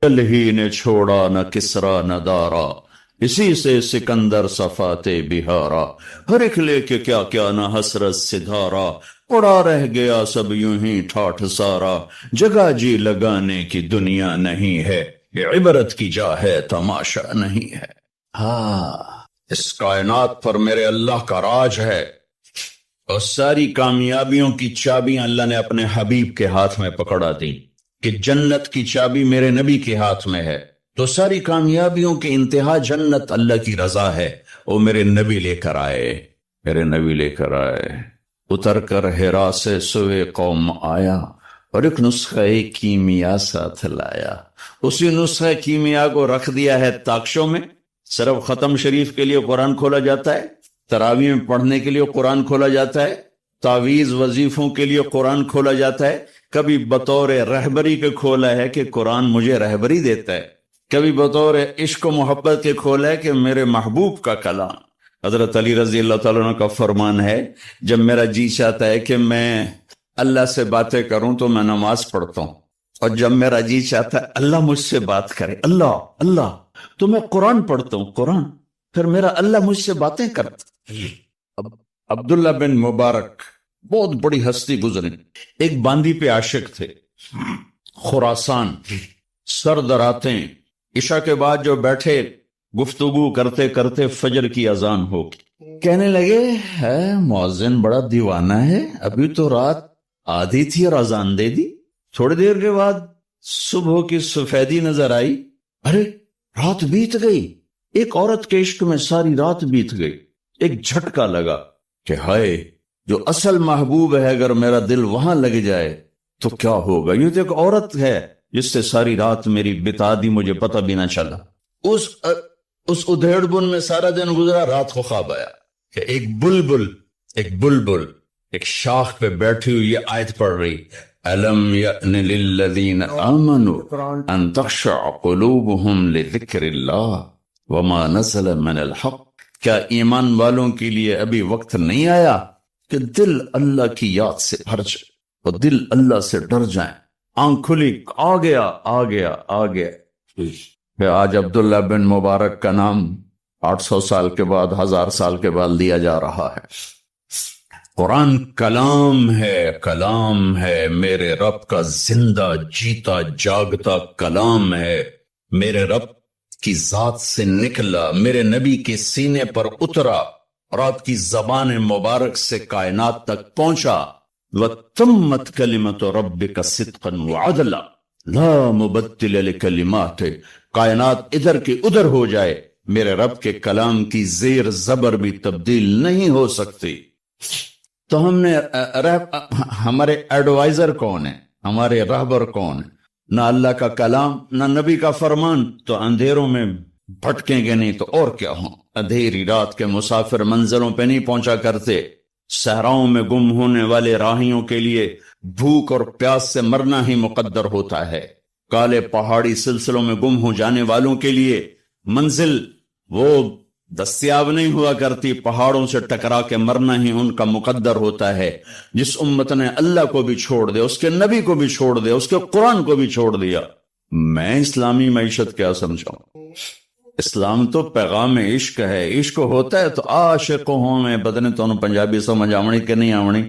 کل ہی نے چھوڑا نہ کسرا نہ دارا، اسی سے سکندر صفاتے بہارا، ہر ایک لے کے کیا کیا نہ حسرت سدھارا، پڑا رہ گیا سب یوں ہی ٹھاٹھ سارا، جگہ جی لگانے کی دنیا نہیں ہے، یہ عبرت کی جا ہے تماشا نہیں ہے۔ ہاں، اس کائنات پر میرے اللہ کا راج ہے، اور ساری کامیابیوں کی چابیاں اللہ نے اپنے حبیب کے ہاتھ میں پکڑا دی کہ جنت کی چابی میرے نبی کے ہاتھ میں ہے، تو ساری کامیابیوں کے انتہا جنت اللہ کی رضا ہے، وہ میرے نبی لے کر آئے، میرے نبی لے کر آئے، اتر کر ہرا سے سوئے قوم آیا، اور ایک نسخہ کیمیا ساتھ لایا، اسی نسخہ کیمیا کو رکھ دیا ہے تاکشوں میں، صرف ختم شریف کے لیے قرآن کھولا جاتا ہے، تراویح میں پڑھنے کے لیے قرآن کھولا جاتا ہے، تعویذ وظیفوں کے لیے قرآن کھولا جاتا ہے، کبھی بطور رہبری کے کھولا ہے کہ قرآن مجھے رہبری دیتا ہے، کبھی بطور عشق و محبت کے کھولا ہے کہ میرے محبوب کا کلام۔ حضرت علی رضی اللہ تعالیٰ عنہ کا فرمان ہے، جب میرا جی چاہتا ہے کہ میں اللہ سے باتیں کروں تو میں نماز پڑھتا ہوں، اور جب میرا جی چاہتا ہے اللہ مجھ سے بات کرے، اللہ اللہ، تو میں قرآن پڑھتا ہوں، قرآن، پھر میرا اللہ مجھ سے باتیں کرتا۔ عبداللہ بن مبارک بہت بڑی ہستی گزری، ایک باندی پہ عاشق تھے، خراسان، سرد راتیں، عشاء کے بعد جو بیٹھے گفتگو کرتے کرتے فجر کی اذان ہو گئی، کہنے لگے ہے مؤذن بڑا دیوانہ ہے، ابھی تو رات آدھی تھی اور اذان دے دی، تھوڑی دیر کے بعد صبح کی سفیدی نظر آئی، ارے رات بیت گئی، ایک عورت کے عشق میں ساری رات بیت گئی، ایک جھٹکا لگا کہ ہائے جو اصل محبوب ہے اگر میرا دل وہاں لگ جائے تو کیا ہوگا، یہ تو ایک عورت ہے جس سے ساری رات میری بتا دی، مجھے پتہ بھی نہ چلا۔ اس ادھیڑ بن میں سارا دن گزرا، رات کو خواب آیا کہ ایک بلبل ایک شاخ پہ بیٹھی ہوئی یہ آیت پڑھ رہی، أَلَمْ يَأْنِ لِلَّذِينَ آمَنُوا أَن تَخْشَعَ قُلُوبُهُمْ لِذِكْرِ اللَّهِ وَمَا نَزَلَ مِنَ الْحَقِّ، کیا ایمان والوں کے لیے ابھی وقت نہیں آیا کہ دل اللہ کی یاد سے بھر جائے اور دل اللہ سے ڈر جائیں، آنکھ کھلی، آ گیا۔ کہ آج عبداللہ بن مبارک کا نام 800 سال کے بعد، 1000 سال کے بعد لیا جا رہا ہے۔ قرآن کلام ہے، میرے رب کا زندہ جیتا جاگتا کلام ہے، میرے رب کی ذات سے نکلا، میرے نبی کے سینے پر اترا اور آپ کی زبان مبارک سے کائنات تک پہنچا۔ وَتَمَّتْ كَلِمَةُ رَبِّكَ صِدْقًا وَعَدْلًا لَا مُبَدِّلَ لِكَلِمَاتِهِ، کائنات ادھر کی ادھر ہو جائے، میرے رب کے کلام کی زیر زبر بھی تبدیل نہیں ہو سکتی۔ تو ہمارے ایڈوائزر کون ہیں، ہمارے رہبر کون ہیں؟ نہ اللہ کا کلام، نہ نبی کا فرمان، تو اندھیروں میں بھٹکیں گے نہیں تو اور کیا ہوں۔ اندھیری رات کے مسافر منزلوں پہ نہیں پہنچا کرتے، صحراؤں میں گم ہونے والے راہیوں کے لیے بھوک اور پیاس سے مرنا ہی مقدر ہوتا ہے، کالے پہاڑی سلسلوں میں گم ہو جانے والوں کے لیے منزل وہ دستیاب نہیں ہوا کرتی، پہاڑوں سے ٹکرا کے مرنا ہی ان کا مقدر ہوتا ہے۔ جس امت نے اللہ کو بھی چھوڑ دیا، اس کے نبی کو بھی چھوڑ دیا، اس کے قرآن کو بھی چھوڑ دیا، میں اسلامی معیشت کیا سمجھاؤں؟ اسلام تو پیغام عشق ہے، عشق ہوتا ہے تو عاشق ہوں میں بدنے تو پنجابی سمجھ آمنی کہ نہیں آمنی،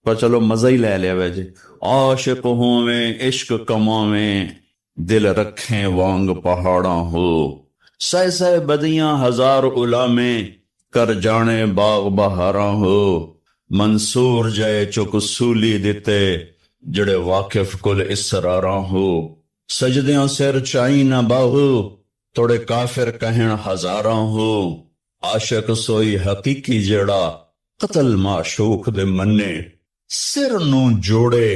پر چلو مزہ ہی لے لیا ویجے، عاشق ہوں میں عشق کماں میں دل رکھیں وانگ پہاڑاں ہو، سہ سہ بدیاں ہزار الا میں کر جانے باغ بہاراں ہو، منصور جائے چک سولی دیتے جڑے واقف کل اسراراں ہو، سجدیاں سر چائی نہ باہو توڑے کافر کہن ہزاراں ہو، عاشق سوئی حقیقی جڑا قتل معشوق دے منے، سر نو جوڑے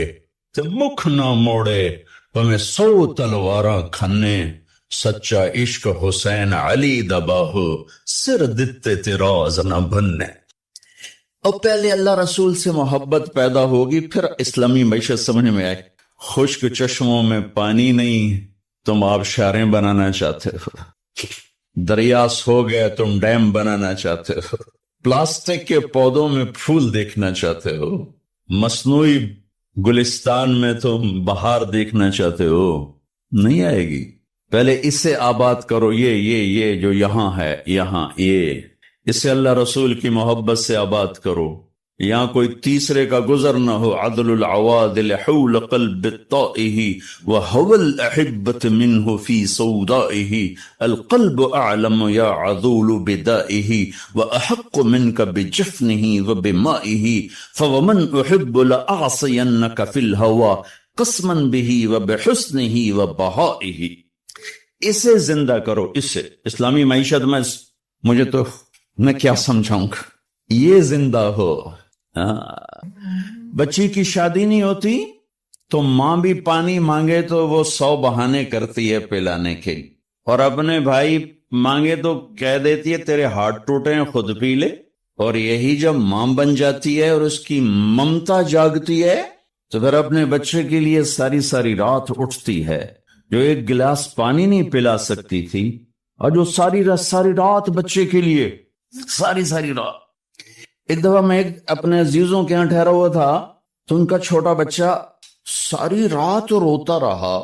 تے مکھ نہ موڑے پمیں 100 تلواراں کھنے، سچا عشق حسین علی دباہو سر دتے تیراز نہ بننے۔ اور پہلے اللہ رسول سے محبت پیدا ہوگی، پھر اسلامی معیشت سمجھ میں آئے۔ خشک چشموں میں پانی نہیں، تم آبشاریں بنانا چاہتے ہو، دریا سو گئے تم ڈیم بنانا چاہتے ہو، پلاسٹک کے پودوں میں پھول دیکھنا چاہتے ہو، مصنوعی گلستان میں تم بہار دیکھنا چاہتے ہو، نہیں آئے گی۔ پہلے اس سے آباد کرو، یہ جو یہاں ہے، یہاں یہ، اس سے اللہ رسول کی محبت سے آباد کرو، یہاں کوئی تیسرے کا گزر نہ ہو. عدل العوادل حول قلب الطائه وهو الأحبة منه في سودائه القلب أعلم يا عذول بدائه وأحق منك بجفنه وبمائه فومن أحب لأعصينك في الهوى قسما به وبحسنه وبهائه. اسے زندہ کرو، اسے اسلامی معیشت میں مجھے تو میں کیا سمجھاؤں گا. یہ زندہ ہو. بچی کی شادی نہیں ہوتی تو ماں بھی پانی مانگے تو وہ 100 بہانے کرتی ہے پلانے کے، اور اپنے بھائی مانگے تو کہہ دیتی ہے تیرے ہاتھ ٹوٹے ہیں خود پی لے. اور یہی جب ماں بن جاتی ہے اور اس کی ممتا جاگتی ہے تو پھر اپنے بچے کے لیے ساری ساری رات اٹھتی ہے. جو ایک گلاس پانی نہیں پلا سکتی تھی اور جو ساری رات بچے کے لیے ساری رات. ایک دفعہ میں اپنے عزیزوں کے یہاں ٹھہرا ہوا تھا تو ان کا چھوٹا بچہ ساری رات روتا رہا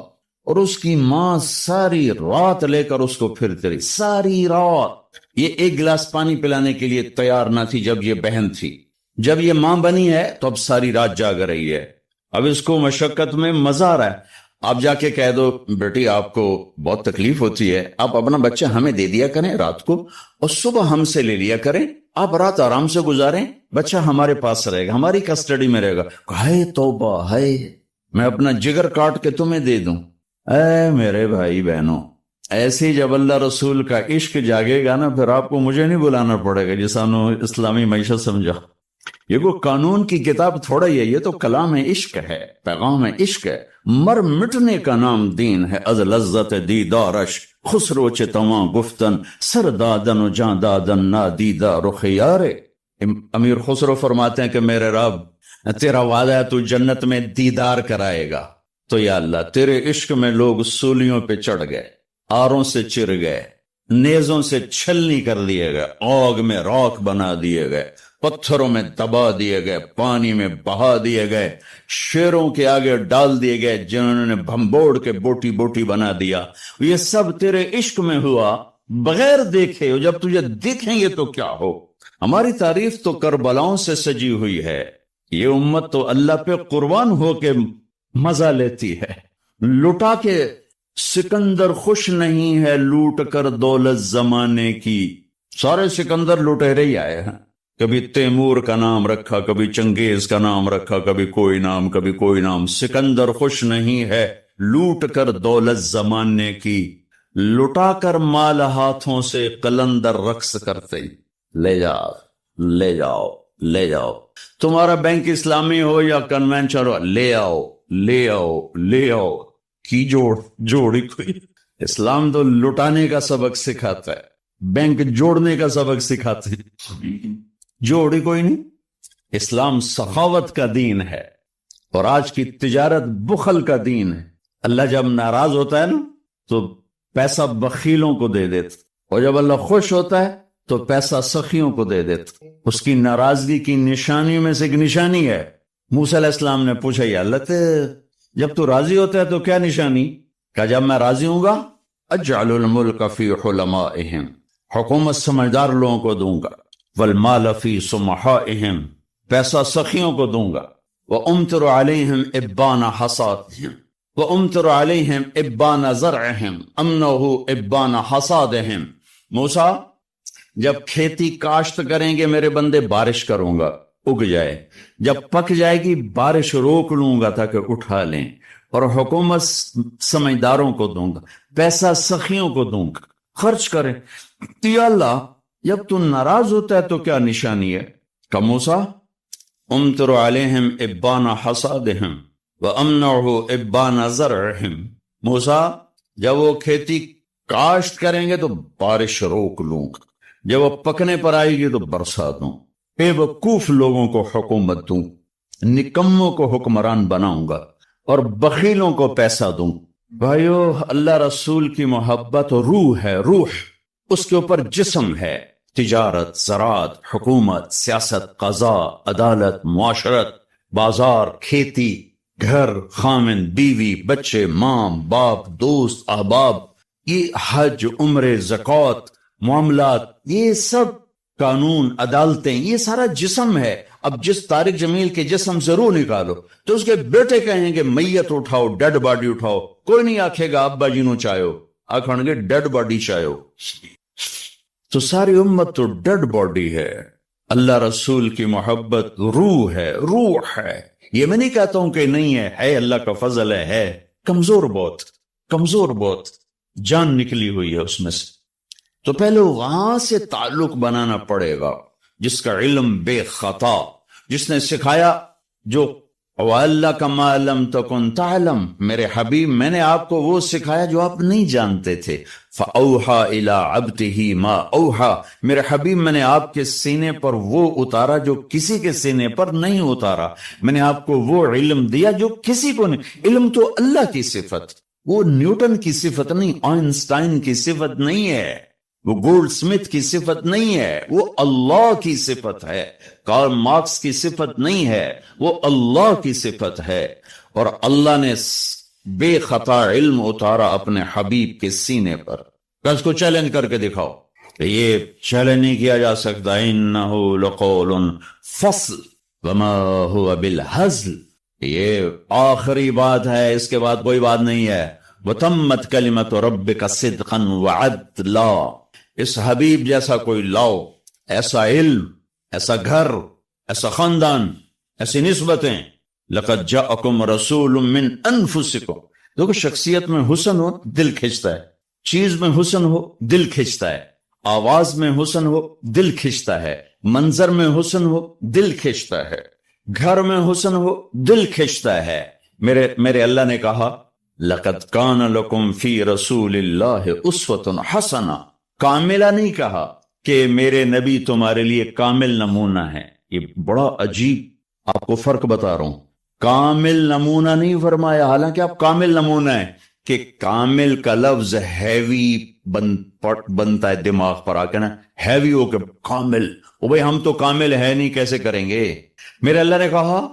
اور اس کی ماں ساری رات لے کر اس کو پھرتی رہی، ساری رات. یہ ایک گلاس پانی پلانے کے لیے تیار نہ تھی جب یہ بہن تھی. جب یہ ماں بنی ہے تو اب ساری رات جاگ رہی ہے. اب اس کو مشقت میں مزہ آ رہا ہے. آپ جا کے کہہ دو بیٹی آپ کو بہت تکلیف ہوتی ہے، آپ اپنا بچہ ہمیں دے دیا کریں رات کو اور صبح ہم سے لے لیا کریں، آپ رات آرام سے گزاریں، بچہ ہمارے پاس رہے گا، ہماری کسٹڈی میں رہے گا. ہائے توبہ، ہائے میں اپنا جگر کاٹ کے تمہیں دے دوں. اے میرے بھائی بہنوں، ایسی جب اللہ رسول کا عشق جاگے گا نا، پھر آپ کو مجھے نہیں بلانا پڑے گا جسانو اسلامی معیشت سمجھا. یہ کوئی قانون کی کتاب تھوڑا ہی ہے، یہ تو کلام عشق ہے، پیغام عشق ہے. مر مٹنے کا نام دین ہے، از لذت دیدارش خسرو چتواں گفتن سر دادن و جان دادن نادیدہ رخ یارے. امیر خسرو فرماتے ہیں کہ میرے رب تیرا وعدہ ہے تو جنت میں دیدار کرائے گا، تو یا اللہ تیرے عشق میں لوگ سولیوں پہ چڑھ گئے، آروں سے چر گئے، نیزوں سے چھلنی کر دیے گئے، آگ میں راکھ بنا دیے گئے، پتھروں میں دبا دیے گئے، پانی میں بہا دیے گئے، شیروں کے آگے ڈال دیے گئے جنہوں نے بھمبوڑ کے بوٹی بوٹی بنا دیا. یہ سب تیرے عشق میں ہوا بغیر دیکھے. جب تجھے دیکھیں گے تو کیا ہو. ہماری تعریف تو کربلاؤں سے سجی ہوئی ہے. یہ امت تو اللہ پہ قربان ہو کے مزہ لیتی ہے. لٹا کے سکندر خوش نہیں ہے لوٹ کر دولت زمانے کی. سارے سکندر لٹیرے ہی آئے ہیں. کبھی تیمور کا نام رکھا، کبھی چنگیز کا نام رکھا، کبھی کوئی نام، کبھی کوئی نام. سکندر خوش نہیں ہے لوٹ کر دولت زمانے کی. لٹا کر مال ہاتھوں سے قلندر رقص کرتے. لے جاؤ لے جاؤ لے جاؤ، تمہارا بینک اسلامی ہو یا کنونشن ہو، لے آؤ لے آؤ لے آؤ. کی جوڑی کوئی. اسلام تو لٹانے کا سبق سکھاتا ہے، بینک جوڑنے کا سبق سکھاتے ہیں، جوڑی کوئی نہیں. اسلام سخاوت کا دین ہے اور آج کی تجارت بخل کا دین ہے. اللہ جب ناراض ہوتا ہے نا تو پیسہ بخیلوں کو دے دیتا، اور جب اللہ خوش ہوتا ہے تو پیسہ سخیوں کو دے دیتا. اس کی ناراضگی کی نشانیوں میں سے ایک نشانی ہے. موسیٰ علیہ السلام نے پوچھا یا اللہ جب تو راضی ہوتا ہے تو کیا نشانی؟ کہا جب میں راضی ہوں گا اجعل الملک فی حلمائہم، حکومت سمجھدار لوگوں کو دوں گا، والمال فی سمحائہم، پیسہ سخیوں کو دوں گا، وامطر علیہم ابان حصادہم وامطر علیہم ابان زرعہم امنہ ابان حصادہم. موسیٰ جب کھیتی کاشت کریں گے میرے بندے بارش کروں گا، اگ جائے، جب پک جائے گی بارش روک لوں گا تاکہ اٹھا لیں، اور حکومت سمجھداروں کو دوں گا، پیسہ سخیوں کو دوں گا، خرچ کریں. یا اللہ جب تو ناراض ہوتا ہے تو کیا نشانی ہے؟ کہ موسیٰ امطر علیہم ابان حصادہم وامنعہ ابان زرعہم. موسیٰ جب وہ کھیتی کاشت کریں گے تو بارش روک لوں گا، جب وہ پکنے پر آئے گی تو برسا دوں، بے وقوف لوگوں کو حکومت دوں، نکموں کو حکمران بناؤں گا، اور بخیلوں کو پیسہ دوں. بھائیو اللہ رسول کی محبت روح ہے، روح اس کے اوپر جسم ہے. تجارت، زراعت، حکومت، سیاست، قضاء، عدالت، معاشرت، بازار، کھیتی، گھر، خامن، بیوی، بچے، ماں باپ، دوست، احباب، یہ حج، عمرے، زکوٰۃ، معاملات، یہ سب قانون، عدالتیں، یہ سارا جسم ہے. اب جس طارق جمیل کے جسم سے روح نکالو تو اس کے بیٹے کہیں گے میت اٹھاؤ، ڈیڈ باڈی اٹھاؤ. کوئی نہیں آکھے گا ابا جی نو چاہو، آکھن گے ڈیڈ باڈی چاہو. تو ساری امت تو ڈیڈ باڈی ہے. اللہ رسول کی محبت روح ہے، روح ہے. یہ میں نہیں کہتا ہوں کہ نہیں ہے اللہ کا فضل ہے کمزور بہت، کمزور بہت، جان نکلی ہوئی ہے اس میں سے. تو پہلے وہاں سے تعلق بنانا پڑے گا. جس کا علم بے خطا، جس نے سکھایا، جو وَعَلَّكَ مَا لَمْ تَكُنْ تَعْلَمْ، میرے حبیب میں نے آپ کو وہ سکھایا جو آپ نہیں جانتے تھے. فَأَوْحَى إِلَىٰ عَبْدِهِ مَا أَوْحَى، میرے حبیب میں نے آپ کے سینے پر وہ اتارا جو کسی کے سینے پر نہیں اتارا. میں نے آپ کو وہ علم دیا جو کسی کو نہیں. علم تو اللہ کی صفت، وہ نیوٹن کی صفت نہیں، آئنسٹائن کی صفت نہیں ہے، وہ گولڈ سمتھ کی صفت نہیں ہے، وہ اللہ کی صفت ہے. کارل مارکس کی صفت نہیں ہے، وہ اللہ کی صفت ہے. اور اللہ نے بے خطا علم اتارا اپنے حبیب کے سینے پر. اس کو چیلنج کر کے دکھاؤ. یہ چیلنج نہیں کیا جا سکتا. انہ لقول فصل وما هو بالہزل، یہ آخری بات ہے، اس کے بعد کوئی بات نہیں ہے. وتمت کلمۃ ربک صدقا وعدلا. اس حبیب جیسا کوئی لاؤ، ایسا علم، ایسا گھر، ایسا خاندان، ایسی نسبتیں. لقد جاءکم رسول من انفسکم. دیکھو شخصیت میں حسن ہو دل کھنچتا ہے، چیز میں حسن ہو دل کھنچتا ہے، آواز میں حسن ہو دل کھنچتا ہے، منظر میں حسن ہو دل کھنچتا ہے، گھر میں حسن ہو دل کھنچتا ہے. میرے اللہ نے کہا لقد کان لکم فی رسول اللہ اسوۃ حسنہ. کاملہ نہیں کہا کہ میرے نبی تمہارے لیے کامل نمونہ ہے. یہ بڑا عجیب آپ کو فرق بتا رہا ہوں. کامل نمونہ نہیں فرمایا، حالانکہ آپ کامل نمونہ ہے. کہ کامل کا لفظ ہیوی بنتا ہے دماغ پر آ کے نا، ہیوی ہو کے کامل. بھائی ہم تو کامل ہے نہیں، کیسے کریں گے؟ میرے اللہ نے کہا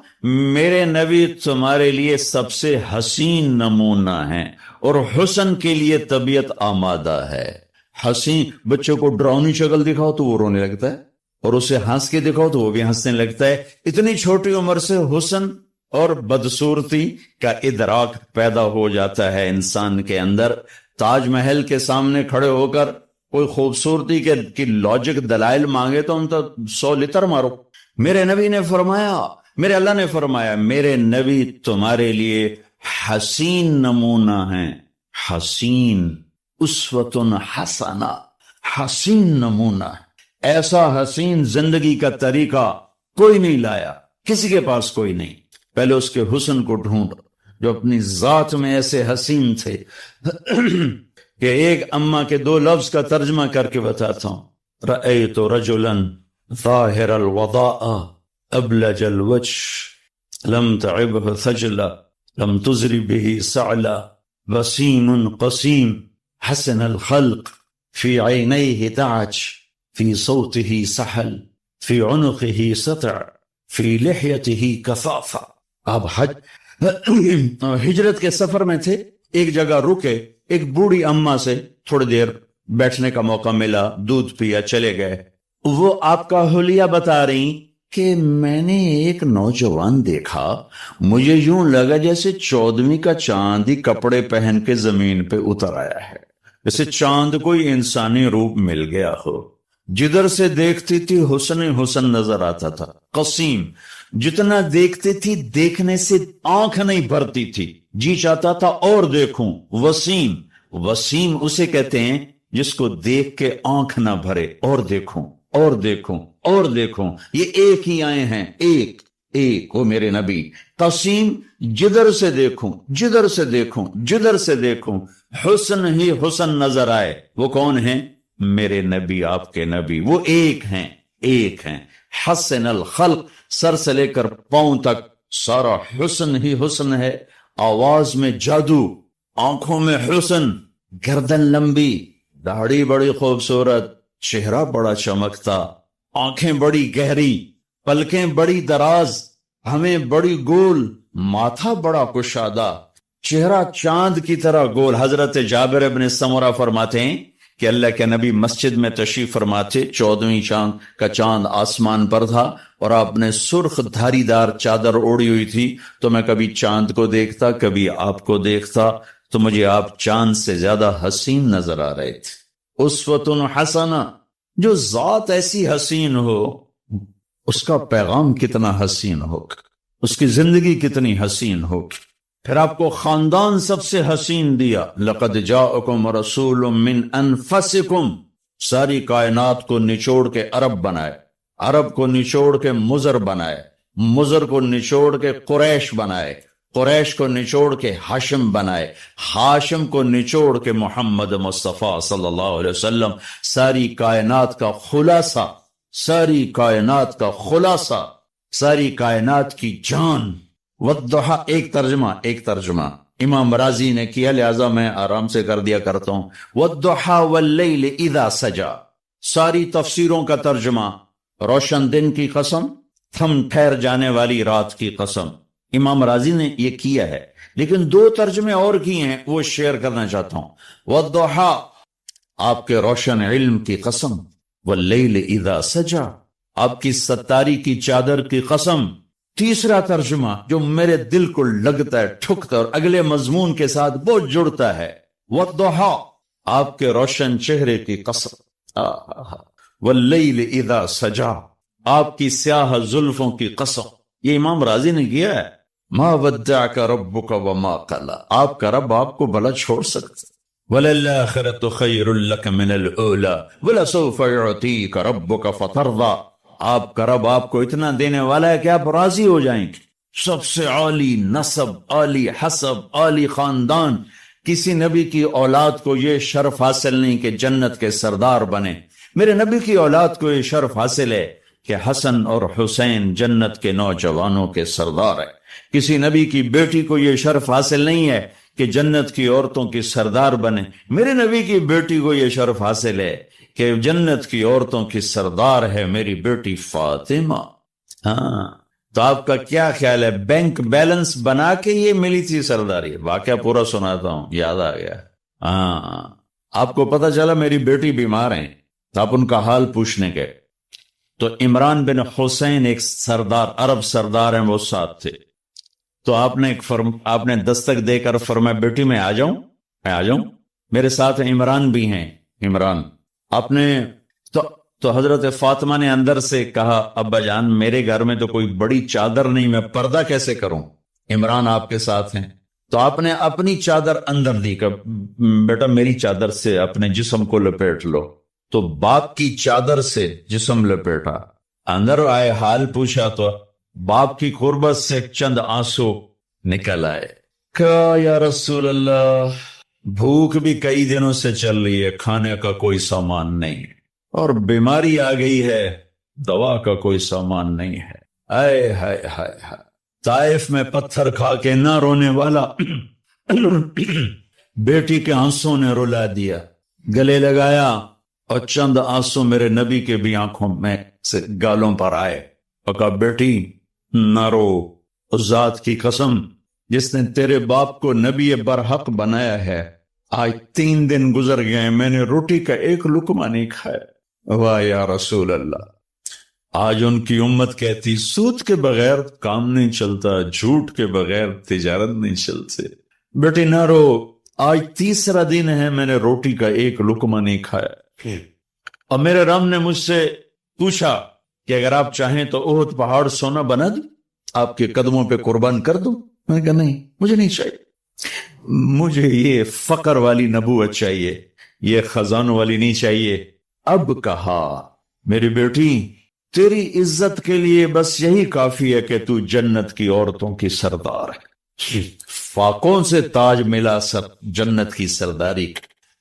میرے نبی تمہارے لیے سب سے حسین نمونہ ہے، اور حسن کے لیے طبیعت آمادہ ہے. حسین بچوں کو ڈراؤنی شکل دکھاؤ تو وہ رونے لگتا ہے، اور اسے ہنس کے دکھاؤ تو وہ بھی ہنسنے لگتا ہے. اتنی چھوٹی عمر سے حسن اور بدصورتی کا ادراک پیدا ہو جاتا ہے انسان کے اندر. تاج محل کے سامنے کھڑے ہو کر کوئی خوبصورتی کی لاجک دلائل مانگے تو ہم تو 100 لتر مارو. میرے نبی نے فرمایا، میرے اللہ نے فرمایا میرے نبی تمہارے لیے حسین نمونہ ہیں. حسین، اسوۃ حسنہ، حسین نمونہ. ایسا حسین زندگی کا طریقہ کوئی نہیں لایا، کسی کے پاس کوئی نہیں. پہلے اس کے حسن کو ڈھونڈ جو اپنی ذات میں ایسے حسین تھے کہ ایک اماں کے 2 لفظ کا ترجمہ کر کے بتاتا ہوں. رأیت رجلا ظاہر الوضاء ابلج الوجه لم تعبه ثجلا لم تزر به سعلا وسیم قسیم حسن الخلق في عينيه دعج في صوته سحل في عنقه سطع في لحيته كثافة. آپ ہجرت کے سفر میں تھے، ایک جگہ رکے، ایک بوڑھی اماں سے تھوڑی دیر بیٹھنے کا موقع ملا، دودھ پیا، چلے گئے. وہ آپ کا حلیہ بتا رہی کہ میں نے ایک نوجوان دیکھا، مجھے یوں لگا جیسے 14ویں کا چاند ہی کپڑے پہن کے زمین پہ اتر آیا ہے، جیسے چاند کوئی انسانی روپ مل گیا ہو. جدھر سے دیکھتی تھی حسن حسن نظر آتا تھا. قسیم، جتنا دیکھتی تھی دیکھنے سے آنکھ نہیں بھرتی تھی، جی چاہتا تھا اور دیکھوں. وسیم، وسیم اسے کہتے ہیں جس کو دیکھ کے آنکھ نہ بھرے، اور دیکھوں اور دیکھوں اور دیکھوں. یہ ایک ہی آئے ہیں، ایک ایک وہ میرے نبی. قسیم، جدھر سے دیکھوں جدھر سے دیکھوں جدھر سے دیکھوں حسن ہی حسن نظر آئے. وہ کون ہیں؟ میرے نبی، آپ کے نبی. وہ ایک ہیں، ایک ہیں. حسن الخلق، سر سے لے کر پاؤں تک سارا حسن ہی حسن ہے. آواز میں جادو، آنکھوں میں حسن، گردن لمبی، داڑھی بڑی خوبصورت، چہرہ بڑا چمکتا، آنکھیں بڑی گہری، پلکیں بڑی دراز، ہمیں بڑی گول، ماتھا بڑا کشادہ، چہرہ چاند کی طرح گول. حضرت جابر ابن سمرہ فرماتے ہیں کہ اللہ کے نبی مسجد میں تشریف فرماتے، 14ویں چاند کا چاند آسمان پر تھا اور آپ نے سرخ دھاری دار چادر اوڑی ہوئی تھی. تو میں کبھی چاند کو دیکھتا، کبھی آپ کو دیکھتا، تو مجھے آپ چاند سے زیادہ حسین نظر آ رہے تھے. اسوۃ حسنہ، جو ذات ایسی حسین ہو اس کا پیغام کتنا حسین ہوگا، اس کی زندگی کتنی حسین ہوگی. پھر آپ کو خاندان سب سے حسین دیا. لقد جاءکم رسول من انفسکم، ساری کائنات کو نچوڑ کے عرب بنائے، عرب کو نچوڑ کے مضر بنائے، مضر کو نچوڑ کے قریش بنائے، قریش کو نچوڑ کے ہاشم بنائے، ہاشم کو نچوڑ کے محمد مصطفیٰ صلی اللہ علیہ وسلم. ساری کائنات کا خلاصہ، ساری کائنات کا خلاصہ، ساری کائنات کی جان. والضحیٰ، ایک ترجمہ امام رازی نے کیا، لہذا میں آرام سے کر دیا کرتا ہوں. والضحیٰ واللیل اذا سجا، ساری تفسیروں کا ترجمہ روشن دن کی قسم، تھم ٹھہر جانے والی رات کی قسم. امام رازی نے یہ کیا ہے، لیکن 2 ترجمے اور کیے ہیں، وہ شیئر کرنا چاہتا ہوں. والضحیٰ، آپ کے روشن علم کی قسم. واللیل اذا سجا، آپ کی ستاری کی چادر کی قسم. تیسرا ترجمہ جو میرے دل کو لگتا ہے، ٹھکتا اور اگلے مضمون کے ساتھ بہت جڑتا ہے. والضحیٰ، آپ کے روشن چہرے کی قسم. واللیل اذا سجا، آپ کی سیاہ زلفوں کی قسم. یہ امام رازی نے کیا ہے. ما ودعک ربک وما قلی، آپ کا رب آپ کو بھلا چھوڑ سکتا. وَلَلْآخِرَةُ خَيْرٌ لَكَ مِنَ الْأُولَى وَلَسَوْفَ يُعْطِيكَ رَبُّكَ فَتَرْضَى، آپ کا رب آپ کو اتنا دینے والا ہے کہ آپ راضی ہو جائیں گے. سب سے عالی نسب، عالی حسب، عالی خاندان. کسی نبی کی اولاد کو یہ شرف حاصل نہیں کہ جنت کے سردار بنے. میرے نبی کی اولاد کو یہ شرف حاصل ہے کہ حسن اور حسین جنت کے نوجوانوں کے سردار ہیں. کسی نبی کی بیٹی کو یہ شرف حاصل نہیں ہے کہ جنت کی عورتوں کی سردار بنے. میرے نبی کی بیٹی کو یہ شرف حاصل ہے کہ جنت کی عورتوں کی سردار ہے میری بیٹی فاطمہ. ہاں، تو آپ کا کیا خیال ہے، بینک بیلنس بنا کے یہ ملی تھی سرداری؟ واقعہ پورا سناتا ہوں، یاد آ گیا. ہاں، آپ کو پتا چلا میری بیٹی بیمار ہیں، تو آپ ان کا حال پوچھنے گئے. تو عمران بن حسین ایک سردار، عرب سردار ہیں، وہ ساتھ تھے. تو آپ نے دستک دے کر فرمایا بیٹی میں آ جاؤں. میرے ساتھ عمران بھی ہیں. عمران آپ نے تو حضرت فاطمہ نے اندر سے کہا ابا جان میرے گھر میں تو کوئی بڑی چادر نہیں، میں پردہ کیسے کروں؟ عمران آپ کے ساتھ ہیں. تو آپ نے اپنی چادر اندر دی کہ بیٹا میری چادر سے اپنے جسم کو لپیٹ لو. تو باپ کی چادر سے جسم لپیٹا، اندر آئے، حال پوچھا تو باپ کی قربت سے چند آنسو نکل آئے. کہا یا رسول اللہ، بھوک بھی کئی دنوں سے چل رہی ہے، کھانے کا کوئی سامان نہیں، اور بیماری آ گئی ہے، دوا کا کوئی سامان نہیں ہے. آئے ہائے ہائے ہائے، طائف میں پتھر کھا کے نہ رونے والا بیٹی کے آنسوں نے رلا دیا. گلے لگایا اور چند آنسو میرے نبی کے بھی آنکھوں میں سے گالوں پر آئے. اور کہا بیٹی نہ رو، اس ذات کی قسم جس نے تیرے باپ کو نبی برحق بنایا ہے، آج 3 دن گزر گئے میں نے روٹی کا ایک لقمہ نہیں کھایا. واہ یا رسول اللہ. آج ان کی امت کہتی سود کے بغیر کام نہیں چلتا، جھوٹ کے بغیر تجارت نہیں چلتے. بیٹی نہ رو، آج 3 دن ہے میں نے روٹی کا ایک لقمہ نہیں کھایا. اور میرے رب نے مجھ سے پوچھا کہ اگر آپ چاہیں تو احد پہاڑ سونا بنا دوں، آپ کے قدموں پہ قربان کر دوں؟ میں نے کہا نہیں، مجھے نہیں چاہیے، مجھے یہ فقر والی نبوت چاہیے، یہ خزانوں والی نہیں چاہیے. اب کہا میری بیٹی تیری عزت کے لیے بس یہی کافی ہے کہ تو جنت کی عورتوں کی سردار ہے. فاقوں سے تاج ملا جنت کی سرداری،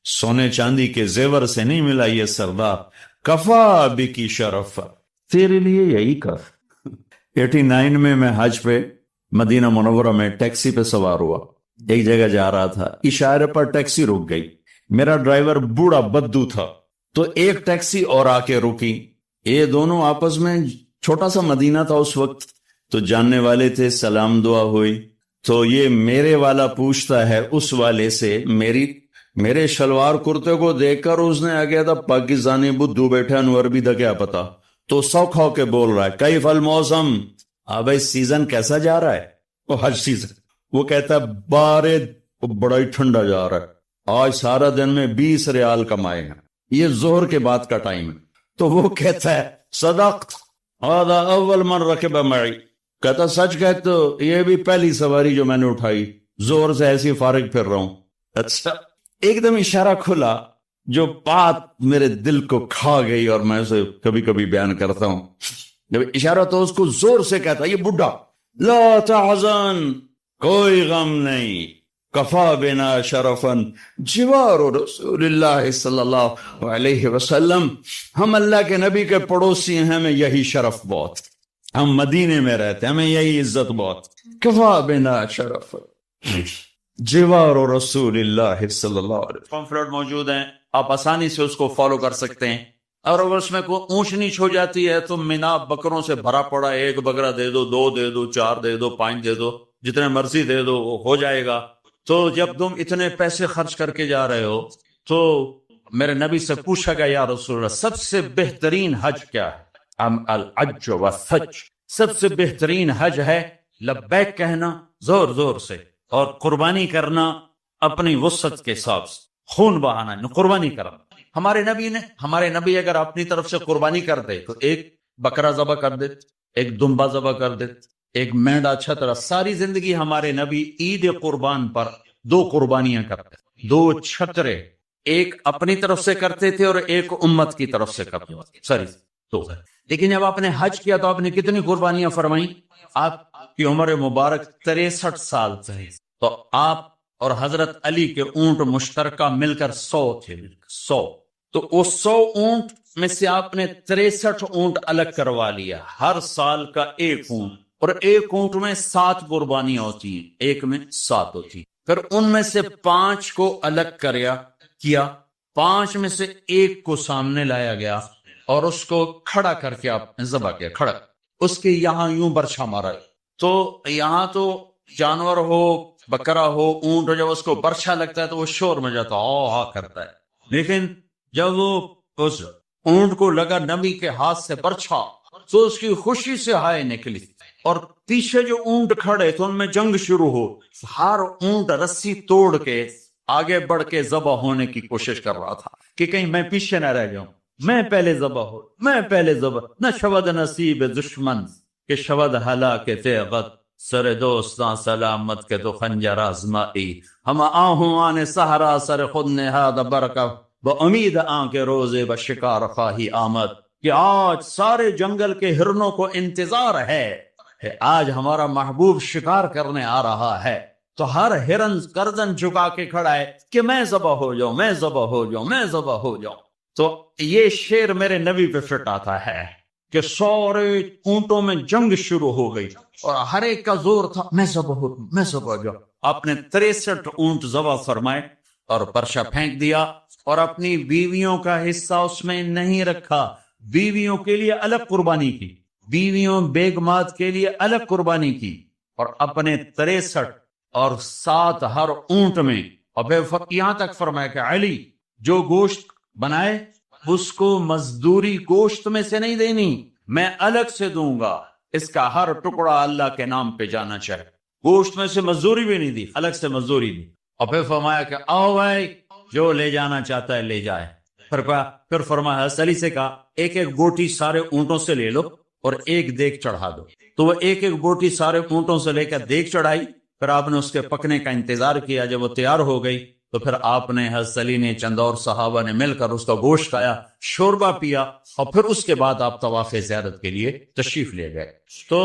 سونے چاندی کے زیور سے نہیں ملا یہ سردار. کفا بکی شرف، تیرے لیے یہی کف. 89 میں حج پہ مدینہ منورہ میں ٹیکسی پہ سوار ہوا، ایک جگہ جا رہا تھا، اشارے پر ٹیکسی رک گئی. میرا ڈرائیور بوڑھا بدو تھا، تو ایک ٹیکسی اور آ کے رکی. یہ دونوں آپس میں، چھوٹا سا مدینہ تھا اس وقت، تو جاننے والے تھے، سلام دعا ہوئی. تو یہ میرے والا پوچھتا ہے اس والے سے، میرے شلوار کرتے کو دیکھ کر اس نے آگیا تھا پاکستانی بدھو بیٹھے انور بھی دا کیا پتا، تو سوکھ ہو کے بول رہا ہے کیف الموسم، بھائی سیزن کیسا جا رہا ہے؟ وہ ہر سیزن، وہ کہتا ہے بارد بڑا ہی ٹھنڈا جا رہا ہے، آج سارا دن میں 20 ریال کمائے ہیں، یہ ظہر کے بعد کا ٹائم ہے۔ تو وہ کہتا ہے صدقت هذا اول من رکب معی، کہتا سچ کہتے تو یہ بھی پہلی سواری جو میں نے اٹھائی، زور سے ایسی فارغ پھر رہا ہوں۔ اچھا، ایک دم اشارہ کھلا جو بات میرے دل کو کھا گئی، اور میں اسے کبھی کبھی بیان کرتا ہوں۔ جب اشارہ تو اس کو زور سے کہتا، یہ بڈھا، لا تحزن، کوئی غم نہیں، کفا بنا شرفن جوار رسول اللہ صلی اللہ علیہ وسلم، ہم اللہ کے نبی کے پڑوسی ہیں، ہمیں یہی شرف بہت، ہم مدینے میں رہتے ہیں، ہمیں یہی عزت بہت، کفا بنا شرف جوار رسول اللہ صلی اللہ علیہ وسلم۔ پمفلٹ موجود ہیں، آپ آسانی سے اس کو فالو کر سکتے ہیں، اور اگر اس میں کوئی اونچ نیچ ہو جاتی ہے تو مینا بکروں سے بھرا پڑا، ایک بکرا دے دو، 2 دے دو، 4 دے دو، 5 دے دو، جتنے مرضی دے دو وہ ہو جائے گا۔ تو جب تم اتنے پیسے خرچ کر کے جا رہے ہو تو میرے نبی سے پوچھا گیا یا رسول اللہ سب سے بہترین حج کیا ہے؟ الحج والثج، سب سے بہترین حج ہے لبیک کہنا زور زور سے، اور قربانی کرنا اپنی وسعت کے حساب سے، خون بہانا، قربانی کرنا۔ ہمارے نبی اگر اپنی طرف سے قربانی کر دے تو ایک بکرا ذبح کر دیتے، ایک دمبا ذبح کر دیتے، ایک مینڈا چھترا۔ ساری زندگی ہمارے نبی عید قربان پر 2 قربانیاں کرتے، 2 چھترے، ایک اپنی طرف سے کرتے تھے اور ایک امت کی طرف سے کرتے تھے، تو لیکن جب آپ نے حج کیا تو آپ نے کتنی قربانیاں فرمائیں؟ آپ کی عمر مبارک 63 سال تھی، تو آپ اور حضرت علی کے اونٹ مشترکہ مل کر 100 تھے، 100، تو وہ 100 اونٹ میں سے آپ نے 63 اونٹ الگ کروا لیا، ہر سال کا 1 اونٹ، اور 1 اونٹ میں 7 قربانیاں ہوتی ہیں، ایک میں 7 ہوتی، پھر ان میں سے 5 کو الگ کیا، 5 میں سے 1 کو سامنے لایا گیا اور اس کو کھڑا کر کے آپ نے ذبح کیا، کھڑا، اس کے یہاں یوں برچھا مارا، تو یہاں تو جانور ہو، بکرا ہو، اونٹ ہو، جب اس کو برچھا لگتا ہے تو وہ شور میں جاتا کرتا ہے، لیکن جب وہ اس اونٹ کو لگا نبی کے ہاتھ سے برچھا تو اس کی خوشی سے ہائے نکلی، اور پیچھے جو اونٹ کھڑے تو ان میں جنگ شروع ہو، ہر اونٹ رسی توڑ کے آگے بڑھ کے ذبح ہونے کی کوشش کر رہا تھا کہ کہیں میں پیچھے نہ رہ جاؤں، میں پہلے ذبح نہ شود نصیب دشمن کہ شود ہلاک تیغت، سر دوستاں سلامت کے تو خنجر آزمائی، ہم آہوں آنے سہرا سر خود نہاد برکا امید آن کے روزے بشکار خواہی آمد، کہ آج سارے جنگل کے ہرنوں کو انتظار ہے، آج ہمارا محبوب شکار کرنے آ رہا ہے، تو ہر ہرن گردن جھکا کے کھڑا ہے کہ میں ذبح ہو جاؤں، میں ذبح ہو جاؤں، میں ذبح ہو جاؤں۔ تو یہ شعر میرے نبی پہ فٹ آتا ہے کہ سارے اونٹوں میں جنگ شروع ہو گئی اور ہر ایک کا زور تھا میں ذبح ہو جاؤں، میں ذبح ہو جاؤں۔ آپ نے 63 اونٹ ذبح فرمائے اور پرچہ پھینک دیا، اور اپنی بیویوں کا حصہ اس میں نہیں رکھا، بیویوں کے لیے الگ قربانی کی، بیویوں بیگمات کے لیے الگ قربانی کی، اور اپنے 63 اور 7 ہر اونٹ میں، اور یہاں تک فرمایا کہ علی جو گوشت بنائے اس کو مزدوری گوشت میں سے نہیں دینی، میں الگ سے دوں گا، اس کا ہر ٹکڑا اللہ کے نام پہ جانا چاہے، گوشت میں سے مزدوری بھی نہیں دی، الگ سے مزدوری دی، اور پھر فرمایا کہ آؤ بھائی جو لے جانا چاہتا ہے لے جائے۔ پھر فرمایا حضرت علی سے کہا ایک ایک بوٹی سارے اونٹوں سے لے لو اور ایک دیگ چڑھا دو، تو وہ ایک ایک بوٹی سارے اونٹوں سے لے کر دیگ چڑھائی، پھر آپ نے اس کے پکنے کا انتظار کیا، جب وہ تیار ہو گئی تو پھر آپ نے حضرت علی نے چند اور صحابہ نے مل کر اس کا گوشت کھایا، شوربہ پیا، اور پھر اس کے بعد آپ طواف زیارت کے لیے تشریف لے گئے۔ تو